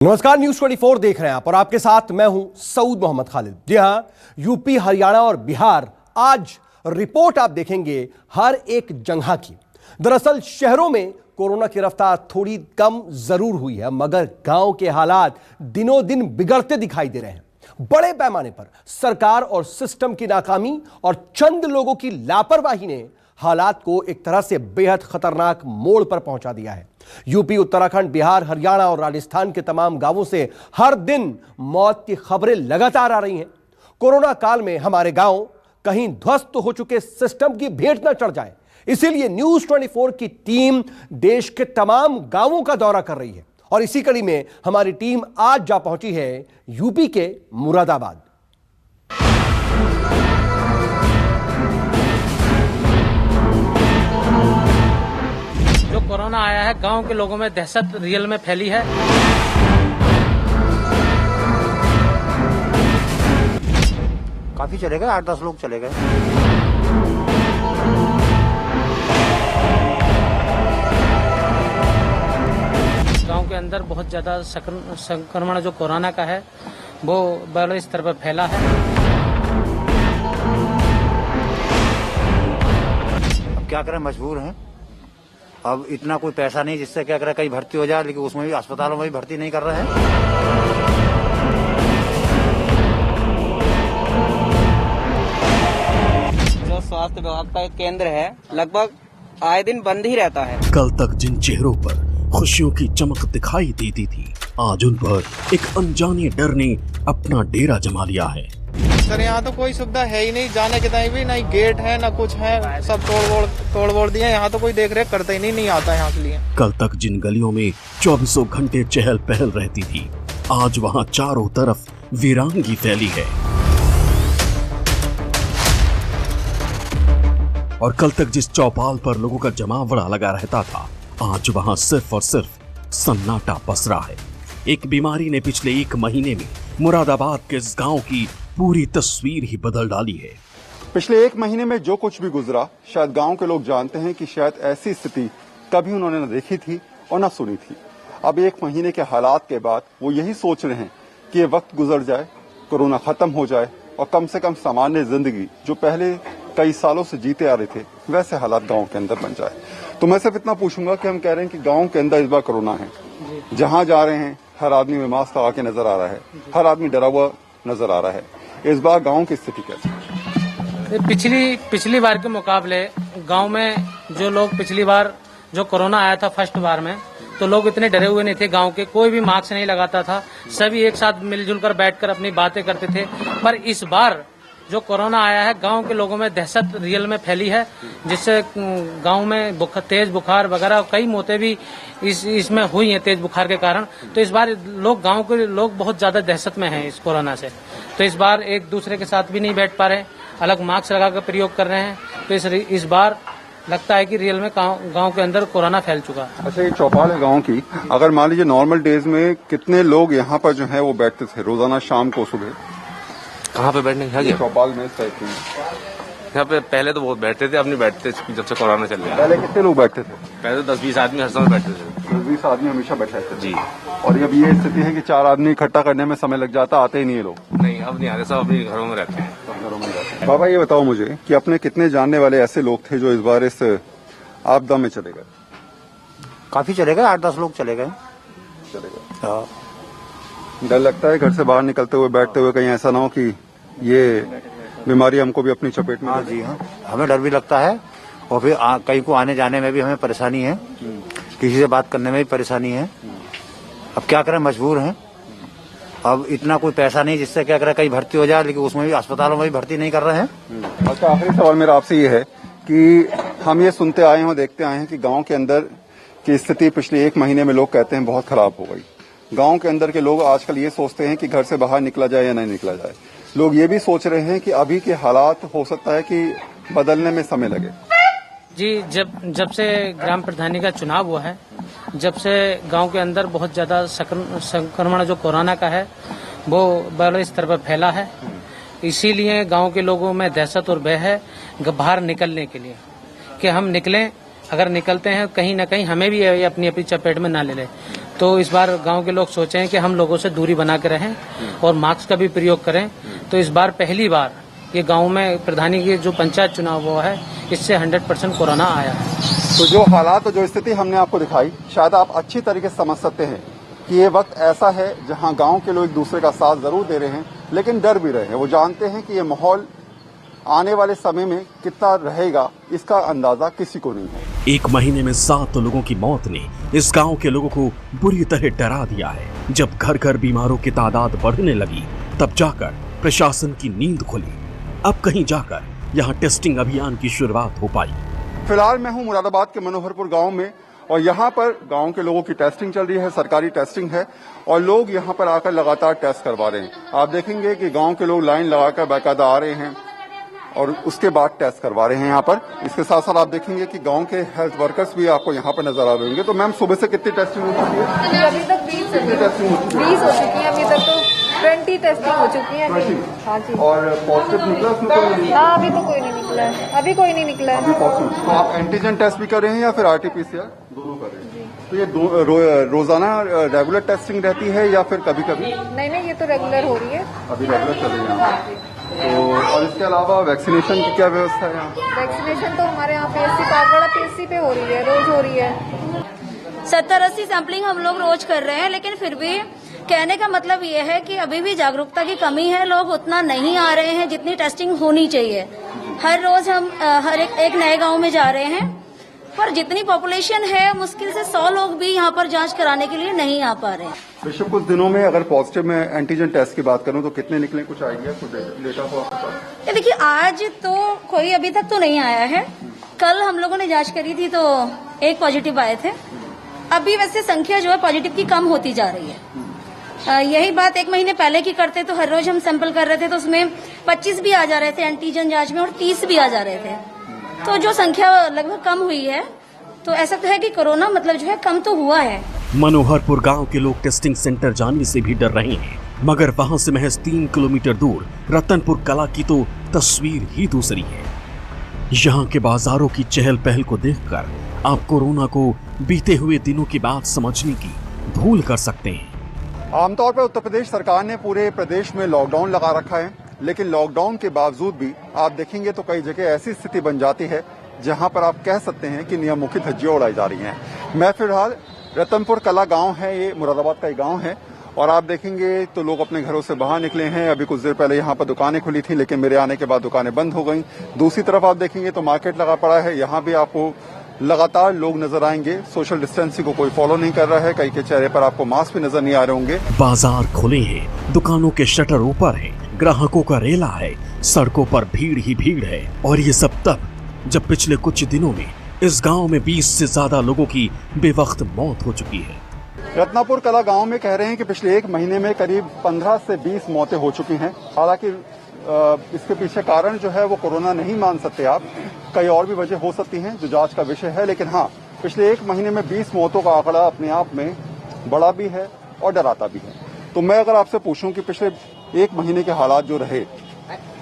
नमस्कार, न्यूज 24 देख रहे हैं आप और आपके साथ मैं हूं सऊद मोहम्मद खालिद। जी हां, यूपी, हरियाणा और बिहार आज रिपोर्ट आप देखेंगे हर एक जगह की। दरअसल शहरों में कोरोना की रफ्तार थोड़ी कम जरूर हुई है, मगर गांव के हालात दिनों दिन बिगड़ते दिखाई दे रहे हैं। बड़े पैमाने पर सरकार और सिस्टम की नाकामी और चंद लोगों की लापरवाही ने हालात को एक तरह से बेहद खतरनाक मोड़ पर पहुंचा दिया है। यूपी, उत्तराखंड, बिहार, हरियाणा और राजस्थान के तमाम गांवों से हर दिन मौत की खबरें लगातार आ रही हैं। कोरोना काल में हमारे गांव कहीं ध्वस्त हो चुके सिस्टम की भेंट न चढ़ जाए, इसीलिए न्यूज 24 की टीम देश के तमाम गांवों का दौरा कर रही है और इसी कड़ी में हमारी टीम आज जा पहुंची है यूपी के मुरादाबाद। जो कोरोना आया है, गांव के लोगों में दहशत रियल में फैली है। काफी चले गए, 8-10 लोग चले गए। गांव के अंदर बहुत ज्यादा संक्रमण जो कोरोना का है वो बड़े स्तर पर फैला है। अब क्या करें, मजबूर हैं। अब इतना कोई पैसा नहीं जिससे क्या करें कहीं भर्ती हो जाए, लेकिन उसमें भी अस्पतालों में भी भर्ती नहीं कर रहे हैं। जो स्वास्थ्य विभाग का एक केंद्र है, लगभग आए दिन बंद ही रहता है। कल तक जिन चेहरों पर खुशियों की चमक दिखाई देती थी, आज उन पर एक अनजाने डर ने अपना डेरा जमा लिया है। सर, यहाँ तो कोई सुविधा है ही नहीं, जाने के टाइम भी नहीं गेट है ना कुछ है, सब तोड़ दिए। यहाँ तो कोई देख रेख करता ही नहीं आता यहाँ के लिए। कल तक जिन गलियों में 24 घंटे चहल पहल रहती थी, आज वहाँ चारों तरफ वीरानगी फैली है। और कल तक जिस चौपाल पर लोगों का जमावड़ा लगा रहता था, आज वहाँ सिर्फ और सिर्फ सन्नाटा पसरा है। एक बीमारी ने पिछले 1 महीने में मुरादाबाद के इस गांव की पूरी तस्वीर ही बदल डाली है। पिछले 1 महीने में जो कुछ भी गुजरा, शायद गांव के लोग जानते हैं कि शायद ऐसी स्थिति कभी उन्होंने न देखी थी और न सुनी थी। अब 1 महीने के हालात के बाद वो यही सोच रहे हैं कि ये वक्त गुजर जाए, कोरोना खत्म हो जाए और कम से कम सामान्य जिंदगी जो पहले कई सालों से जीते आ रहे थे, वैसे हालात गाँव के अंदर बन जाए। तो मैं सिर्फ इतना पूछूंगा कि हम कह रहे हैं कि गाँव के अंदर इस बार कोरोना है, जहाँ जा रहे हैं हर आदमी में मास्क लगा के नजर आ रहा है, हर आदमी डरा हुआ नजर आ रहा है। इस बार गांव की स्थिति कैसी है? पिछली बार के मुकाबले गांव में जो लोग पिछली बार जो कोरोना आया था फर्स्ट बार में, तो लोग इतने डरे हुए नहीं थे। गांव के कोई भी मास्क नहीं लगाता था, सभी एक साथ मिलजुल कर बैठकर अपनी बातें करते थे। पर इस बार जो कोरोना आया है, गांव के लोगों में दहशत रियल में फैली है, जिससे गांव में तेज बुखार वगैरह कई मौतें भी इसमें हुई हैं तेज बुखार के कारण। तो इस बार गांव के लोग बहुत ज्यादा दहशत में हैं इस कोरोना से। तो इस बार एक दूसरे के साथ भी नहीं बैठ पा रहे, अलग मास्क लगाकर प्रयोग कर रहे हैं। तो इस बार लगता है कि रियल में गांव के अंदर कोरोना फैल चुका है। अच्छा, ये चौपाल है गांव की। अगर मान लीजिए नॉर्मल डेज में कितने लोग यहाँ पर जो है वो बैठते थे रोजाना शाम को सुबह? कहाँ पे बैठने का? चौपाल में इस टाइप में यहाँ पे पहले तो बहुत बैठते थे, अब नहीं बैठते जब से कोरोना चल रहा है। पहले कितने लोग बैठते थे? पहले तो 10-20 आदमी हर समय बैठते थे। 10-20 आदमी हमेशा बैठे थे जी। और अब ये स्थिति है कि 4 आदमी इकट्ठा करने में समय लग जाता, आते ही नहीं है लोग। नहीं, अब नहीं आते, सब अपने घरों में रहते हैं। घरों में रहते हैं। बाबा, ये बताओ मुझे कि अपने कितने जानने वाले ऐसे लोग थे जो इस बार इस आपदा में चले गए? काफी चले गए, 8-10 लोग चले गए। हाँ। डर लगता है घर से बाहर निकलते हुए, बैठते हुए, कहीं ऐसा ना हो कि ये बीमारी हमको भी अपनी चपेट में? हाँ जी, हाँ, हमें डर भी लगता है और फिर कहीं को आने जाने में भी हमें परेशानी है, किसी से बात करने में भी परेशानी है। अब क्या करें, मजबूर हैं। अब इतना कोई पैसा नहीं जिससे क्या करें कहीं भर्ती हो जाए, लेकिन उसमें भी अस्पतालों में भी भर्ती नहीं कर रहे हैं। अच्छा, आखिरी सवाल मेरा आपसे ये है कि हम ये सुनते आए हैं, देखते आए हैं कि गांव के अंदर की स्थिति पिछले 1 महीने में लोग कहते हैं बहुत खराब हो गई। गांव के अंदर के लोग आजकल ये सोचते हैं कि घर से बाहर निकला जाए या नहीं निकला जाए। लोग ये भी सोच रहे हैं कि अभी के हालात हो सकता है कि बदलने में समय लगे। जी, जब से ग्राम प्रधानी का चुनाव हुआ है, जब से गांव के अंदर बहुत ज्यादा संक्रमण जो कोरोना का है वो बड़े स्तर पर फैला है, इसीलिए गांव के लोगों में दहशत और भय है बाहर निकलने के लिए कि हम निकलें, अगर निकलते हैं कहीं ना कहीं हमें भी अपनी चपेट में ना ले ले। तो इस बार गांव के लोग सोचे हैं कि हम लोगों से दूरी बना के रहें और मास्क का भी प्रयोग करें। तो इस बार पहली बार ये गांव में प्रधानी की जो पंचायत चुनाव हुआ है, इससे 100% कोरोना आया है। तो जो हालात और जो स्थिति हमने आपको दिखाई, शायद आप अच्छी तरीके से समझ सकते हैं कि ये वक्त ऐसा है जहां गांव के लोग एक दूसरे का साथ जरूर दे रहे हैं, लेकिन डर भी रहे हैं। वो जानते हैं कि ये माहौल आने वाले समय में कितना रहेगा, इसका अंदाजा किसी को नहीं है। एक महीने में 7 लोगों की मौत ने इस गांव के लोगों को बुरी तरह डरा दिया है। जब घर घर बीमारों की तादाद बढ़ने लगी, तब जाकर प्रशासन की नींद खुली। अब कहीं जाकर यहाँ टेस्टिंग अभियान की शुरुआत हो पाई। फिलहाल मैं हूँ मुरादाबाद के मनोहरपुर गांव में और यहाँ पर गांव के लोगों की टेस्टिंग चल रही है, सरकारी टेस्टिंग है और लोग यहाँ पर आकर लगातार टेस्ट करवा रहे हैं। आप देखेंगे कि गांव के लोग लाइन लगाकर बाकायदा आ रहे हैं और उसके बाद टेस्ट करवा रहे हैं यहाँ पर। इसके साथ साथ आप देखेंगे कि गांव के हेल्थ वर्कर्स भी आपको यहाँ पर नजर आ रहे होंगे। तो मैम, सुबह से कितनी टेस्टिंग हो चुकी है? अभी तक 20 हो चुकी है। अभी तक तो 20 टेस्टिंग हो चुकी है। हाँ जी। और पॉजिटिव निकला उसमें? हाँ, अभी तो कोई नहीं निकला है। अभी कोई नहीं निकला है। तो आप एंटीजन टेस्ट भी कर रहे हैं या फिर RT-PCR दोनों कर रहे हैं? तो ये रोजाना रेगुलर टेस्टिंग रहती है या फिर कभी कभी? नहीं, ये तो रेगुलर हो रही है। अभी रेगुलर चल रही है। तो और इसके अलावा वैक्सीनेशन की क्या व्यवस्था है यहाँ? वैक्सीनेशन तो हमारे यहाँ PSC पे हो रही है, रोज हो रही है। 70-80 सैंपलिंग हम लोग रोज कर रहे हैं, लेकिन फिर भी कहने का मतलब ये है कि अभी भी जागरूकता की कमी है। लोग उतना नहीं आ रहे हैं जितनी टेस्टिंग होनी चाहिए। हर रोज हम हर एक नए गांव में जा रहे हैं, पर जितनी पॉपुलेशन है मुश्किल से 100 लोग भी यहाँ पर जांच कराने के लिए नहीं आ पा रहे हैं। पिछले कुछ दिनों में अगर पॉजिटिव में एंटीजन टेस्ट की बात करूं तो कितने निकले, कुछ आइडिया, कुछ डेटा हो आपके पास? ये देखिए, आज तो कोई अभी तक तो नहीं आया है। कल हम लोगों ने जांच करी थी तो 1 पॉजिटिव आए थे। अभी वैसे संख्या जो है पॉजिटिव की कम होती जा रही है। यही बात 1 महीने पहले की करते तो हर रोज हम सैंपल कर रहे थे तो उसमें 25 भी आ जा रहे थे एंटीजन जांच में और 30 भी आ जा रहे थे। तो जो संख्या लगभग कम हुई है, तो ऐसा तो है कि कोरोना मतलब जो है कम तो हुआ है। मनोहरपुर गांव के लोग टेस्टिंग सेंटर जाने से भी डर रहे हैं, मगर वहां से महज 3 किलोमीटर दूर रतनपुर कला की तो तस्वीर ही दूसरी है। यहाँ के बाजारों की चहल पहल को देखकर आप कोरोना को बीते हुए दिनों की बात समझने की भूल कर सकते हैं। आमतौर पर उत्तर प्रदेश सरकार ने पूरे प्रदेश में लॉकडाउन लगा रखा है, लेकिन लॉकडाउन के बावजूद भी आप देखेंगे तो कई जगह ऐसी स्थिति बन जाती है जहां पर आप कह सकते हैं कि नियमों की धज्जियां उड़ाई जा रही हैं। मैं फिलहाल रतनपुर कला गांव है, ये मुरादाबाद का एक गांव है और आप देखेंगे तो लोग अपने घरों से बाहर निकले हैं। अभी कुछ देर पहले यहाँ पर दुकानें खुली थी, लेकिन मेरे आने के बाद दुकानें बंद हो गई। दूसरी तरफ आप देखेंगे तो मार्केट लगा पड़ा है, यहाँ भी आपको लगातार लोग नजर आएंगे। सोशल डिस्टेंसिंग को कोई फॉलो नहीं कर रहा है, कई के चेहरे पर आपको मास्क भी नजर नहीं आ रहे होंगे। बाजार खुले हैं, दुकानों के शटर ऊपर है, ग्राहकों का रेला है, सड़कों पर भीड़ ही भीड़ है। और ये सब तब जब पिछले कुछ दिनों में इस गांव में 20 से ज्यादा लोगों की बेवक्त मौत हो चुकी है। रत्नापुर कला गांव में कह रहे हैं कि पिछले 1 महीने में करीब 15 से 20 मौतें हो चुकी हैं। हालांकि इसके पीछे कारण जो है वो कोरोना नहीं मान सकते आप, कई और भी वजह हो सकती हैं जो जांच का विषय है। लेकिन हाँ, पिछले 1 महीने में 20 मौतों का आंकड़ा अपने आप में बड़ा भी है और डराता भी है। तो मैं अगर आपसे पूछूं कि पिछले 1 महीने के हालात जो रहे,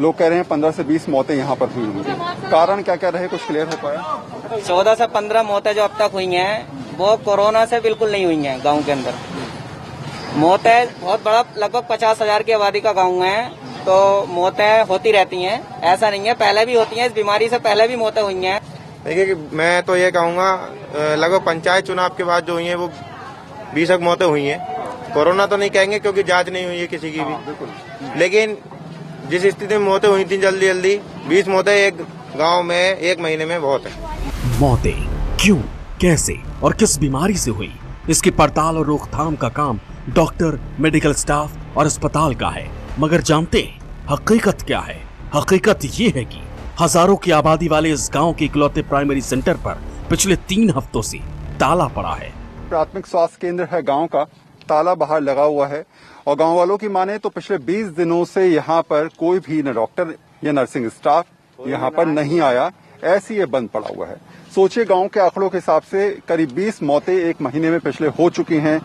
लोग कह रहे हैं 15 से 20 मौतें यहाँ पर हुई होंगी, कारण क्या क्या रहे, कुछ क्लियर हो पाया? 14 से 15 मौतें जो अब तक हुई हैं वो कोरोना से बिल्कुल नहीं हुई हैं। गांव के अंदर मौतें बहुत बड़ा, लगभग 50,000 की आबादी का गांव है, तो मौतें होती रहती हैं, ऐसा नहीं है, पहले भी होती हैं। इस बीमारी से पहले भी मौतें हुई हैं। देखिए, मैं तो ये कहूँगा लगभग पंचायत चुनाव के बाद जो हुई है वो 20 मौतें हुई हैं। कोरोना तो नहीं कहेंगे क्योंकि जांच नहीं हुई है किसी की भी, लेकिन जिस स्थिति में मौतें हुई थी जल्दी 20 मौतें एक गांव में 1 महीने में बहुत है। मौतें क्यों, कैसे और किस बीमारी से हुई, इसकी पड़ताल और रोकथाम का काम डॉक्टर, मेडिकल स्टाफ और अस्पताल का है। मगर जानते हैं हकीकत क्या है? हकीकत ये है कि हजारों की आबादी वाले इस गांव के इकलौते प्राइमरी सेंटर पर पिछले 3 हफ्तों से ताला पड़ा है। प्राथमिक स्वास्थ्य केंद्र है गांव का, ताला बाहर लगा हुआ है और गांव वालों की माने तो पिछले 20 दिनों से यहाँ पर कोई भी न डॉक्टर या नर्सिंग स्टाफ यहाँ पर नहीं आया, ऐसी ये बंद पड़ा हुआ है। सोचिए, गांव के आंकड़ों के हिसाब से करीब 20 मौतें 1 महीने में पिछले हो चुकी हैं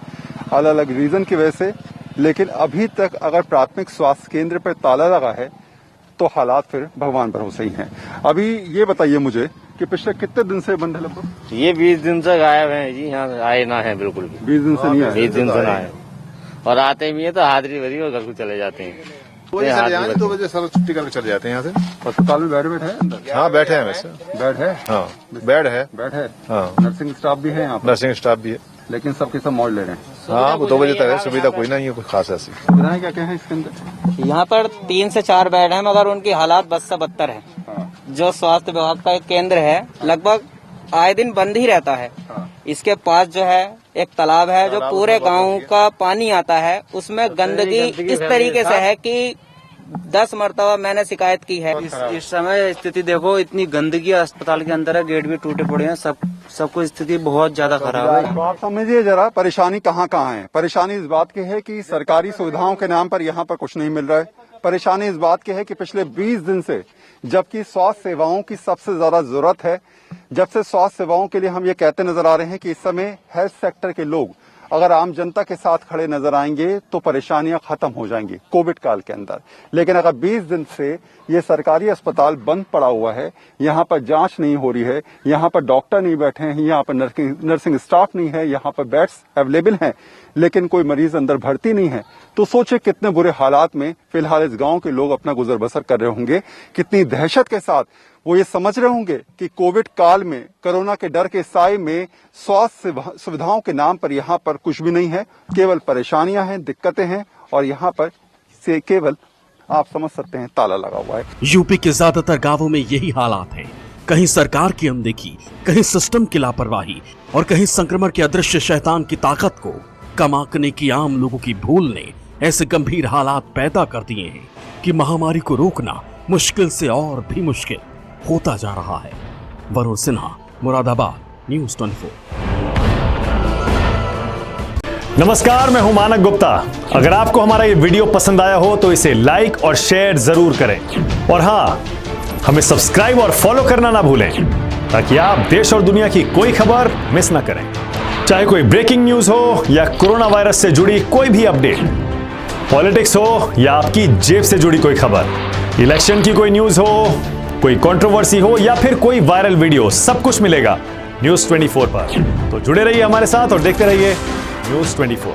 अलग अलग रीजन की वजह से, लेकिन अभी तक अगर प्राथमिक स्वास्थ्य केंद्र पर ताला लगा है तो हालात फिर भगवान भरोसे ही हैं। अभी ये बताइए मुझे कि पिछले कितने दिन से बंद है लगभग? ये 20 दिन से गायब है जी, यहाँ आए ना है बिल्कुल भी। 20 दिन से नहीं आए? 20 दिन से ना आए, और आते भी है तो हाजिरी भरी और घर को चले जाते हैं। 2 बजे सर छुट्टी करके चले जाते हैं यहाँ से। अस्पताल में बेड है अंदर? हाँ बैठे हैं वैसे। बेड है? हाँ बेड है। बेड है? हाँ नर्सिंग स्टाफ भी है यहाँ पर? नर्सिंग स्टाफ भी है, लेकिन सबके सब मौज ले रहे हैं। हाँ वो 2 बजे तक है, सुविधा कोई नहीं है, कोई खास ऐसी। सुविधाएं क्या क्या है इसके अंदर? यहाँ पर 3 से 4 बेड हैं, मगर उनकी हालात बद से बदतर है। जो स्वास्थ्य विभाग का एक केंद्र है, लगभग आए दिन बंद ही रहता है। इसके पास जो है एक तालाब है, जो पूरे गांव का पानी आता है, उसमें गंदगी इस तरीके से है कि 10 मरतबा मैंने शिकायत की है। इस समय स्थिति देखो, इतनी गंदगी अस्पताल के अंदर है, गेट भी टूटे पड़े हैं, सबको स्थिति बहुत ज्यादा खराब है। तो आप समझिए जरा परेशानी कहाँ कहाँ है। परेशानी इस बात की है कि सरकारी सुविधाओं के नाम पर यहाँ पर कुछ नहीं मिल रहा है। परेशानी इस बात की है कि पिछले 20 दिन से, जबकि स्वास्थ्य सेवाओं की सबसे ज्यादा जरूरत है, जब से स्वास्थ्य सेवाओं के लिए हम ये कहते नजर आ रहे हैं कि इस समय हेल्थ सेक्टर के लोग अगर आम जनता के साथ खड़े नजर आएंगे तो परेशानियां खत्म हो जाएंगी कोविड काल के अंदर। लेकिन अगर 20 दिन से ये सरकारी अस्पताल बंद पड़ा हुआ है, यहाँ पर जांच नहीं हो रही है, यहाँ पर डॉक्टर नहीं बैठे हैं, यहाँ पर नर्सिंग स्टाफ नहीं है, यहाँ पर बेड्स अवेलेबल हैं, लेकिन कोई मरीज अंदर भर्ती नहीं है, तो सोचे कितने बुरे हालात में फिलहाल इस गांव के लोग अपना गुजर बसर कर रहे होंगे, कितनी दहशत के साथ वो ये समझ रहे होंगे कि कोविड काल में, कोरोना के डर के साए में स्वास्थ्य सुविधाओं के नाम पर यहाँ पर कुछ भी नहीं है, केवल परेशानियां हैं, दिक्कतें हैं, और यहाँ पर से केवल आप समझ सकते हैं ताला लगा हुआ है। यूपी के ज्यादातर गांवों में यही हालात हैं। कहीं सरकार की अनदेखी, कहीं सिस्टम की लापरवाही, और कहीं संक्रमण के अदृश्य शैतान की ताकत को कम आंकने की आम लोगों की भूल ने ऐसे गंभीर हालात पैदा कर दिए हैं कि महामारी को रोकना मुश्किल से और भी मुश्किल होता जा रहा है। वरुण सिन्हा, मुरादाबाद, न्यूज़ 24। नमस्कार, मैं हूं मानक गुप्ता। अगर आपको हमारा ये वीडियो पसंद आया हो तो इसे लाइक और शेयर जरूर करें, और हां, हमें सब्सक्राइब और फॉलो करना ना भूलें ताकि आप देश और दुनिया की कोई खबर मिस ना करें। चाहे कोई ब्रेकिंग न्यूज हो या कोरोना वायरस से जुड़ी कोई भी अपडेट, पॉलिटिक्स हो या आपकी जेब से जुड़ी कोई खबर, इलेक्शन की कोई न्यूज हो, कोई कंट्रोवर्सी हो या फिर कोई वायरल वीडियो, सब कुछ मिलेगा न्यूज़ 24 पर। तो जुड़े रहिए हमारे साथ और देखते रहिए न्यूज़ 24।